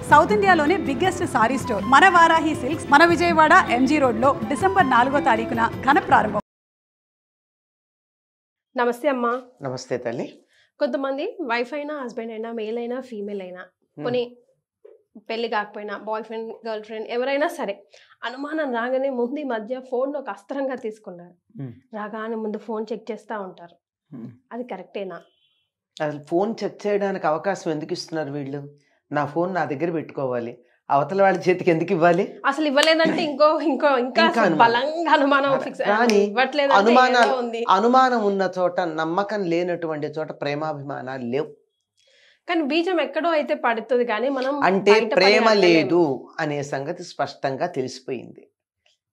South ఇండియాలోనే biggest sorry store మన Varahi silks మన విజయవాడ ఎంజీ రోడ్లో డిసెంబర్ 4వ తారీఖున ఘన ప్రారంభం. నమస్తే అమ్మా. నమస్తే తల్లి. కొంతమంది వైఫ్ అయినా హస్బెండ్ అయినా మేల్ అయినా ఫీమేల్ అయినా కొన్ని పెళ్లి కాకపోయినా బాయ్ ఫ్రెండ్ గర్ల్ ఫ్రెండ్ ఎవరైనా సరే అనుమానం రాగానే ముందు ఈ మధ్య ఫోన్ ఒక అస్త్రంగా తీసుకున్నారు. రాగానే ముందు ఫోన్ చెక్ చేస్తూ ఉంటారు. అది కరెక్టేనా? అసలు ఫోన్ చెక్ చేయడానికి అవకాశం ఎందుకు ఇస్తున్నారు వీళ్ళు? నా ఫోన్ నా దగ్గర పెట్టుకోవాలి, అవతల వాళ్ళ చేతికి ఎందుకు ఇవ్వాలి? అసలు ఇవ్వలేదంటే ఇంకా బలంగా అనుమానం ఫిక్స్. అనుమానం ఉన్న చోట, నమ్మకం లేనటువంటి చోట ప్రేమాభిమానాలు లేవు. కానీ బీజం ఎక్కడో అయితే పడుతుంది, కానీ మనం అంటే ప్రేమ లేదు అనే సంగతి స్పష్టంగా తెలిసిపోయింది.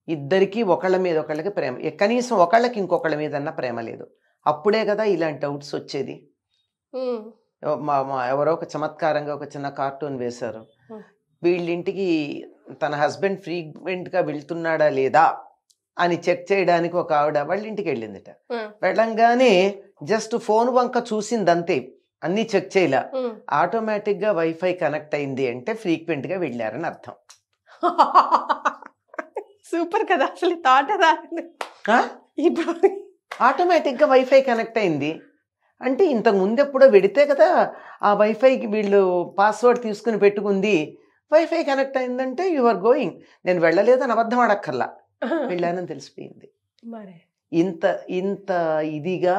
ఇద్దరికి ఒకళ్ళ మీద ఒకళ్ళకి ప్రేమ, కనీసం ఒకళ్ళకి ఇంకొకళ్ళ మీద అన్న ప్రేమ లేదు. అప్పుడే కదా ఇలాంటి డౌట్స్ వచ్చేది. ఎవరో ఒక చమత్కారంగా ఒక చిన్న కార్టూన్ వేశారు. వీళ్ళింటికి తన హస్బెండ్ ఫ్రీక్వెంట్గా వెళ్తున్నాడా లేదా అని చెక్ చేయడానికి ఒక ఆవిడ వాళ్ళ ఇంటికి వెళ్ళిందిట. వెళ్ళంగానే జస్ట్ ఫోన్ వంక చూసిందంతే, అన్ని చెక్ చేయలే. ఆటోమేటిక్ గా వైఫై కనెక్ట్ అయింది అంటే ఫ్రీక్వెంట్ గా వెళ్ళారని అర్థం. సూపర్ కదా అసలు థాట్. ఇప్పుడు ఆటోమేటిక్ గా వైఫై కనెక్ట్ అయింది అంటే ఇంతకు ముందు ఎప్పుడో వెడితే కదా ఆ వైఫైకి వీళ్ళు పాస్వర్డ్ తీసుకుని పెట్టుకుంది. వైఫై కనెక్ట్ అయిందంటే యు ఆర్ గోయింగ్. నేను వెళ్ళలేదని అబద్ధం ఆడక్కర్లా, వెళ్ళానని తెలిసిపోయింది. ఇంత ఇంత ఇదిగా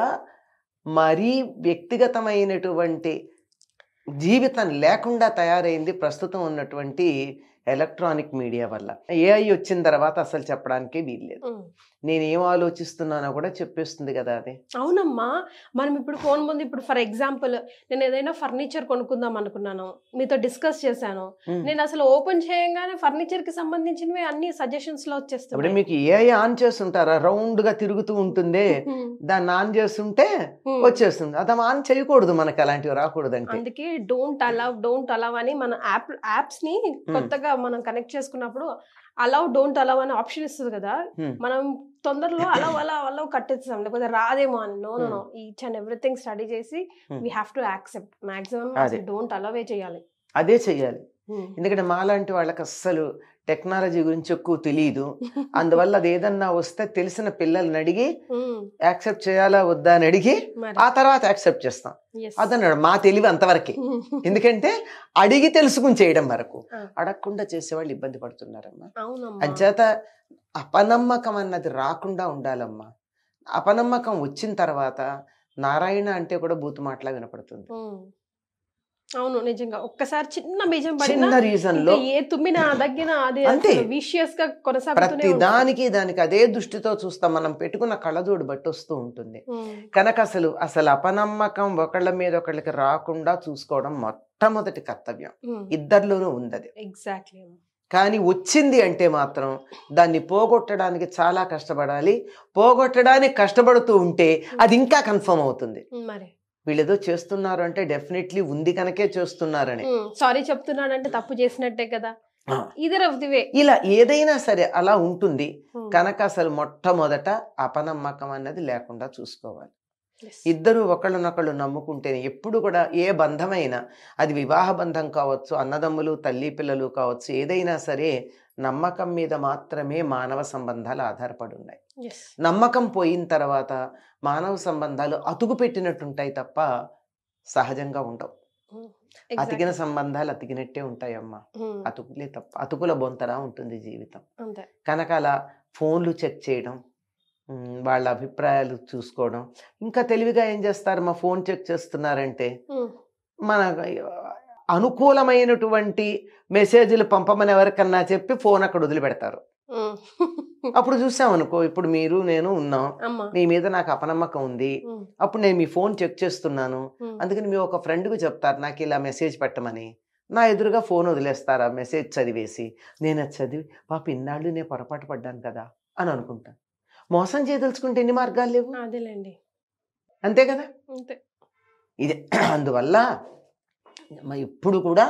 మరీ వ్యక్తిగతమైనటువంటి జీవితం లేకుండా తయారైంది ప్రస్తుతం ఉన్నటువంటి ఎలక్ట్రానిక్ మీడియా వల్ల. ఏఐ వచ్చిన తర్వాత అసలు చెప్పడానికే వీల్లేదు. నేనేం ఆలోచిస్తున్నానో కూడా చెప్పేస్తుంది కదా అది. అవునమ్మా. మనం ఇప్పుడు ఫోన్ ముందు ఇప్పుడు ఫర్ ఎగ్జాంపుల్ నేను ఏదైనా ఫర్నిచర్ కొనుక్కుందాం అనుకున్నాను, మీతో డిస్కస్ చేశాను, నేను అసలు ఓపెన్ చేయగానే ఫర్నిచర్ కి సంబంధించినవి అన్ని సజెషన్స్ లో వచ్చేస్తాయి. ఇప్పుడు మీకు ఏఐ ఆన్ చేస్తుంటారా? రౌండ్ గా తిరుగుతూ ఉంటుంది, దాన్ని ఆన్ చేస్తుంటే వచ్చేస్తుంది. అది ఆన్ చేయకూడదు, మనకి అలాంటివి రాకూడదు. అంటే అందుకే డోంట్ అలవ్ అని మన యాప్స్ ని కొత్తగా మనం కనెక్ట్ చేసుకున్నప్పుడు డోంట్ అలవ్ అనే ఆప్షన్ ఇస్తుంది కదా. మనం తొందరలో అలవ్ కట్టేస్తాం, లేకపోతే రాదేమో అని. No each and everything study చేసి we have to accept. Maximum don't అలవే చేయాలి, అదే చెయ్యాలి. ఎందుకంటే మాలాంటి వాళ్ళకి అస్సలు టెక్నాలజీ గురించి ఎక్కువ తెలియదు. అందువల్ల అది ఏదన్నా వస్తే తెలిసిన పిల్లల్ని అడిగి యాక్సెప్ట్ చేయాలా వద్దా అని అడిగి ఆ తర్వాత యాక్సెప్ట్ చేస్తాం. అదన్నాడు మా తెలివి అంతవరకే. ఎందుకంటే అడిగి తెలుసుకుని చేయడం వరకు, అడగకుండా చేసేవాళ్ళు ఇబ్బంది పడుతున్నారమ్మా. అంచేత అపనమ్మకం అన్నది రాకుండా ఉండాలమ్మా. అపనమ్మకం వచ్చిన తర్వాత నారాయణ అంటే కూడా బూతు మాటలా వినపడుతుంది. అవును, నిజంగా. ఒక్కసారి చిన్న బీజం పడిన రీజన్ లో ఏ తుమ్మిన దగ్గర అది విషియస్ గా ప్రతి దానికి అదే దృష్టితో చూస్తాం. మనం పెట్టుకున్న కళ్ళజోడు బట్టి వస్తూ ఉంటుంది కనుక అసలు అపనమ్మకం ఒకళ్ళ మీద ఒకళ్ళకి రాకుండా చూసుకోవడం మొట్టమొదటి కర్తవ్యం. ఇద్దరిలోనూ ఉంది అది. ఎగ్జాక్ట్లీ. కానీ వచ్చింది అంటే మాత్రం దాన్ని పోగొట్టడానికి చాలా కష్టపడాలి. పోగొట్టడానికి కష్టపడుతూ ఉంటే అది ఇంకా కన్ఫర్మ్ అవుతుంది. వీళ్ళేదో చేస్తున్నారు అంటే డెఫినెట్లీ ఉంది కనుకే చేస్తున్నారని. సారీ చెప్తున్నాడంటే తప్పు చేసినట్టే కదా. ఇలా ఏదైనా సరే అలా ఉంటుంది కనుక అసలు మొట్టమొదట అపనమ్మకం అన్నది లేకుండా చూసుకోవాలి. ఇద్దరు ఒకళ్ళనొకళ్ళు నమ్ముకుంటేనే ఎప్పుడు కూడా ఏ బంధమైనా, అది వివాహ బంధం కావచ్చు, అన్నదమ్ములు తల్లి పిల్లలు కావచ్చు, ఏదైనా సరే నమ్మకం మీద మాత్రమే మానవ సంబంధాలు ఆధారపడి ఉన్నాయి. నమ్మకం పోయిన తర్వాత మానవ సంబంధాలు అతుకు పెట్టినట్టుంటాయి తప్ప సహజంగా ఉండవు. అతికిన సంబంధాలు అతికినట్టే ఉంటాయమ్మా. అతుకులే తప్ప అతుకుల బొంతలా ఉంటుంది జీవితం. కనుక అలా ఫోన్లు చెక్ చేయడం, వాళ్ళ అభిప్రాయాలు చూసుకోవడం, ఇంకా తెలివిగా ఏం చేస్తారు, మా ఫోన్ చెక్ చేస్తున్నారంటే మన అనుకూలమైనటువంటి మెసేజ్లు పంపమని ఎవరికన్నా చెప్పి ఫోన్ అక్కడ వదిలిపెడతారు. అప్పుడు చూసామనుకో, ఇప్పుడు మీరు నేను ఉన్నాం, మీ మీద నాకు అపనమ్మకం ఉంది, అప్పుడు నేను మీ ఫోన్ చెక్ చేస్తున్నాను, అందుకని మీ ఒక ఫ్రెండ్కి చెప్తారు నాకు ఇలా మెసేజ్ పెట్టమని, నా ఎదురుగా ఫోన్ వదిలేస్తారు. ఆ మెసేజ్ చదివేసి నేను అది చదివి పాప ఇన్నాళ్ళు నేను పొరపాటు పడ్డాను కదా అని అనుకుంటాను. మోసం చేయదలుచుకుంటే ఎన్ని మార్గాలు లేవు. అంతే కదా. ఇది అందువల్ల ఇప్పుడు కూడా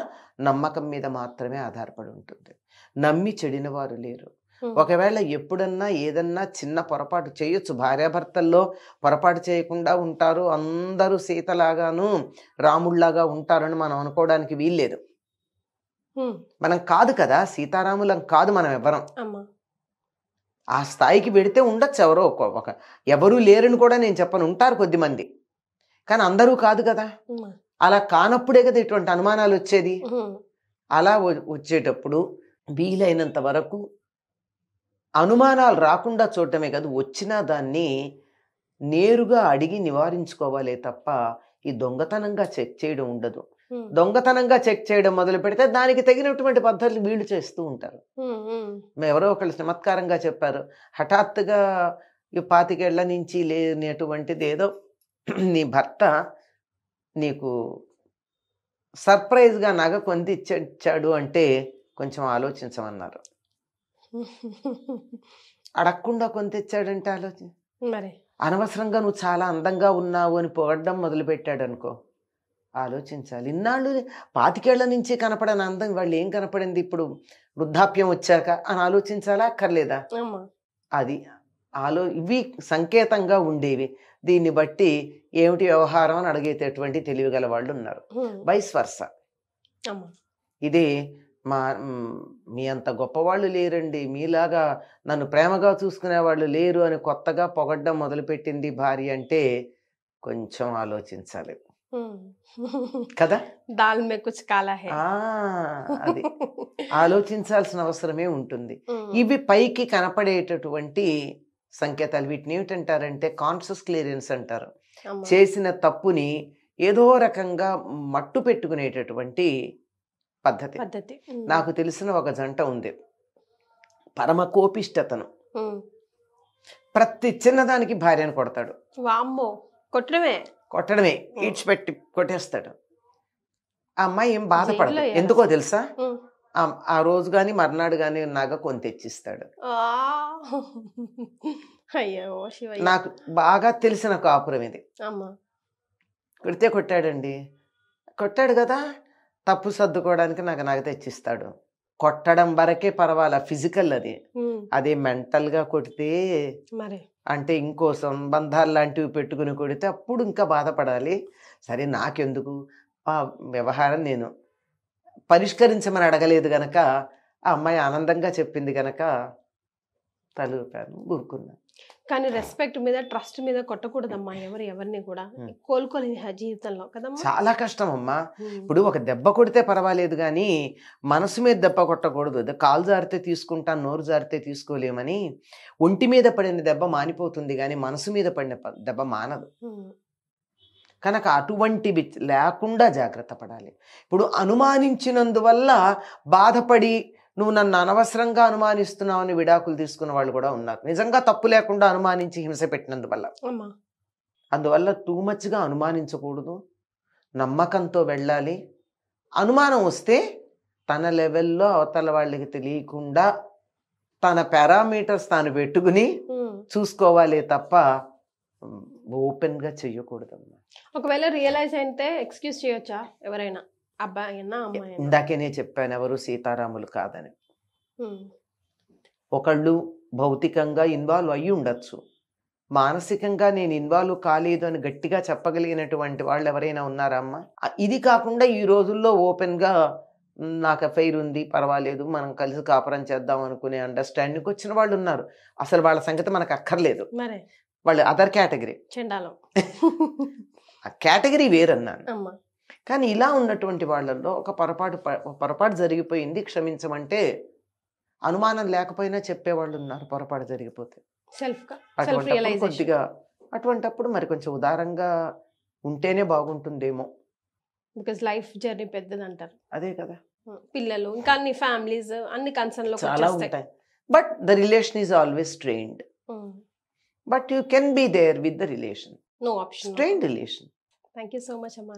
నమ్మకం మీద మాత్రమే ఆధారపడి ఉంటుంది. నమ్మి చెడిన వారు లేరు. ఒకవేళ ఎప్పుడన్నా ఏదన్నా చిన్న పొరపాటు చేయొచ్చు, భార్యాభర్తల్లో పొరపాటు చేయకుండా ఉంటారు, అందరూ సీతలాగాను రాముళ్లాగా ఉంటారని మనం అనుకోవడానికి వీల్లేదు. మనం కాదు కదా, సీతారాములం కాదు మనం ఎవరం. అమ్మా ఆ స్థాయికి పెడితే ఉండొచ్చు ఎవరో ఒక ఎవరూ లేరని కూడా నేను చెప్పను, ఉంటారు కొద్దిమంది, కానీ అందరూ కాదు కదా. అలా కానప్పుడే కదా ఇటువంటి అనుమానాలు వచ్చేది. అలా వచ్చేటప్పుడు వీలైనంత వరకు అనుమానాలు రాకుండా చూడటమే కాదు, వచ్చినా దాన్ని నేరుగా అడిగి నివారించుకోవాలే తప్ప ఈ దొంగతనంగా చెక్ చేయడం ఉండదు. దొంగతనంగా చెక్ చేయడం మొదలు పెడితే దానికి తగినటువంటి పద్ధతులు వీళ్ళు చేస్తూ ఉంటారు. ఎవరో ఒకళ్ళు చమత్కారంగా చెప్పారు, హఠాత్తుగా ఈ 25 ఏళ్ల నుంచి లేనటువంటిది ఏదో నీ భర్త నీకు సర్ప్రైజ్గా నగ కొంత ఇచ్చాడు అంటే కొంచెం ఆలోచించమన్నారు. అడగకుండా కొంత ఇచ్చాడంటే ఆలోచన, అనవసరంగా నువ్వు చాలా అందంగా ఉన్నావు అని పొగడ్డం మొదలుపెట్టాడు అనుకో, ఆలోచించాలి. ఇన్నాళ్ళు 25 ఏళ్ల నుంచి కనపడని అందం వాళ్ళు ఏం కనపడింది ఇప్పుడు వృద్ధాప్యం వచ్చాక అని ఆలోచించాలా అక్కర్లేదా? అది ఇవి సంకేతంగా ఉండేవి. దీన్ని బట్టి ఏమిటి వ్యవహారం అని అడిగేటటువంటి తెలివిగల వాళ్ళు ఉన్నారు. Vice versa. ఇది మీ అంత గొప్పవాళ్ళు లేరండి, మీలాగా నన్ను ప్రేమగా చూసుకునే వాళ్ళు లేరు అని కొత్తగా పొగడ్డం మొదలుపెట్టింది భార్య అంటే కొంచెం ఆలోచించాలి కదా. దాల్ మే కుచ్ కాలా హై. అది ఆలోచించాల్సిన అవసరమే ఉంటుంది. ఇవి పైకి కనపడేటటువంటి సంకేతాలు. వీటిని ఏమిటంటారంటే కాన్షియస్ క్లియరెన్స్ అంటారు. చేసిన తప్పుని ఏదో రకంగా మట్టు పెట్టుకునేటటువంటి పద్ధతి. నాకు తెలిసిన ఒక జంట ఉంది, పరమ కోపిష్టతను. ప్రతి చిన్నదానికి భార్యను కొడతాడు. కొట్టడమే ఈడ్చిపెట్టి కొట్టేస్తాడు. ఆ అమ్మాయి ఏం బాధపడదు. ఎందుకో తెలుసా, ఆ రోజు గాని మర్నాడు గాని నగ కొని తెచ్చిస్తాడు. నాకు బాగా తెలిసిన కాపురం ఇది. కొడితే కొట్టాడండి, కొట్టాడు కదా, తప్పు సర్దుకోవడానికి నాకు నగ తెచ్చిస్తాడు. కొట్టడం వరకే పర్వాలా, ఫిజికల్ అది. అదే మెంటల్ గా కొడితే అంటే ఇంకో సంబంధాలు లాంటివి పెట్టుకుని కొడితే అప్పుడు ఇంకా బాధపడాలి. సరే నాకెందుకు, ఆ వ్యవహారం నేను పరిష్కరించమని అడగలేదు గనక, ఆ అమ్మాయి ఆనందంగా చెప్పింది గనక తలూపాను, ఊరుకున్నాను. కానీ రెస్పెక్ట్ మీద, ట్రస్ట్ మీద కొట్టకూడదమ్మా ఎవరిని కూడా. కోలుకోలేదు జీవితంలో కదమ్మా, చాలా కష్టం అమ్మా. ఇప్పుడు ఒక దెబ్బ కొడితే పర్వాలేదు కానీ మనసు మీద దెబ్బ కొట్టకూడదు. కాలు జారితే తీసుకుంటాను, నోరు జారితే తీసుకోలేమని. ఒంటి మీద పడిన దెబ్బ మానిపోతుంది కానీ మనసు మీద పడిన దెబ్బ మానదు. కనుక అటువంటివి లేకుండా జాగ్రత్త పడాలి. ఇప్పుడు అనుమానించినందువల్ల బాధపడి నువ్వు నన్ను అనవసరంగా అనుమానిస్తున్నావని విడాకులు తీసుకున్న వాళ్ళు కూడా ఉన్నారు. నిజంగా తప్పు లేకుండా అనుమానించి హింస పెట్టినందువల్ల. అందువల్ల టూ మచ్గా అనుమానించకూడదు, నమ్మకంతో వెళ్ళాలి. అనుమానం వస్తే తన లెవెల్లో అవతల వాళ్ళకి తెలియకుండా తన పారామీటర్స్ తాను పెట్టుకుని చూసుకోవాలి తప్ప ఓపెన్గా చెయ్యకూడదమ్మా. ఒకవేళ రియలైజ్ అయితే ఎక్స్క్యూజ్ చేయొచ్చా ఎవరైనా, అబ్బాయి అయినా అమ్మాయి? ఇందాకేనే చెప్పాను ఎవరు సీతారాములు కాదని. ఒకళ్ళు భౌతికంగా ఇన్వాల్వ్ అయ్యి ఉండొచ్చు, మానసికంగా నేను ఇన్వాల్వ్ కాలేదు అని గట్టిగా చెప్పగలిగినటువంటి వాళ్ళు ఎవరైనా ఉన్నారా అమ్మా? ఇది కాకుండా ఈ రోజుల్లో ఓపెన్గా నాకు అఫైర్ ఉంది, పర్వాలేదు, మనం కలిసి కాపురం చేద్దాం అనుకునే అండర్స్టాండింగ్కి వచ్చిన వాళ్ళు ఉన్నారు. అసలు వాళ్ళ సంగతి మనకు అక్కర్లేదు, వాళ్ళు అదర్ కేటగిరీ. ఆ కేటగిరీ వేరన్నాను. కానీ ఇలా ఉన్నటువంటి వాళ్ళల్లో ఒక పొరపాటు జరిగిపోయింది, క్షమించమంటే అనుమానం లేకపోయినా చెప్పేవాళ్ళు ఉన్నారు. పొరపాటు జరిగిపోతే కొద్దిగా అటువంటప్పుడు మరి కొంచెం ఉదారంగా ఉంటేనే బాగుంటుందేమో. బికాజ్ లైఫ్ జర్నీ పెద్దది అంటారు. అదే కదా, పిల్లలు ఇంకా అన్ని ఫ్యామిలీస్ అన్ని కన్సర్న్ లో చాలా ఉంటాయి. But the relation is always strained. But you can be there with the relation. No option. Strained relation. Thank you so much, Amma.